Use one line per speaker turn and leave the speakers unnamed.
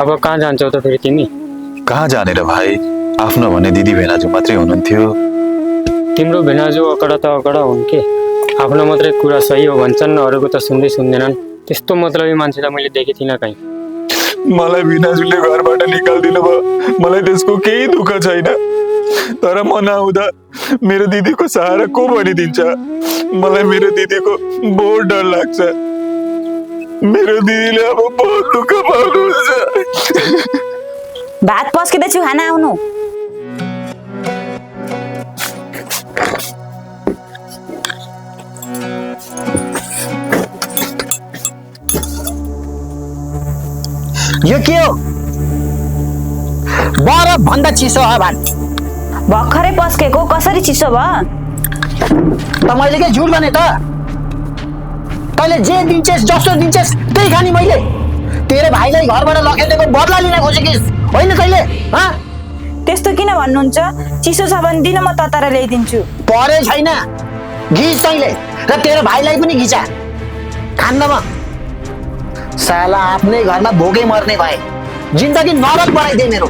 अब कहाँ जान्छौ त फेरि तिमी?
कहाँ जाने र भाइ, आफ्नो भने दिदी भेनाजु मात्रै हुनुहुन्थ्यो।
तिम्रो भेनाजु अकडा त अकडा हुन् के, आफ्नो मात्रै कुरा सही हो भन्छन्, अरूको त सुन्दै सुन्दैनन्। त्यस्तो मतलबी मान्छे त मैले देखेको थिइनँ कहीँ।
मलाई भिनाजुले घरबाट निकालिदिनु भयो, मलाई त्यसको केही दुःख छैन। तर म नआउँदा मेरो दिदीको सहारा को भनिदिन्छ? मलाई मेरो दिदीको बहुत डर लाग्छ। मेरो दिदीले अब बहुत दुःख पाउनुहुन्छ।
भात पस्किँदैछु, खाना आउनु।
यो के हो? बरफ भन्दा चिसो हो भात।
भर्खरै पस्केको, कसरी चिसो भयो?
त मैले के झुट भने त? तैँले जे दिन्छेस्, जसो दिन्छेस् त्यही खानी मैले। तेरो भाइलाई घरबाट लखेटेको बदला लिन खोजेकिस् होइन तैँले?
त्यस्तो किन भन्नुहुन्छ? चिसो छ भने दिन, म तताएर ल्याइदिन्छु।
परे छैन, घिच तैँले र तेरो भाइलाई पनि घिचा। खान्न म। साला आफ्नै घरमा भोकै मर्ने भए, जिन्दगी नरक बनाइदिए मेरो।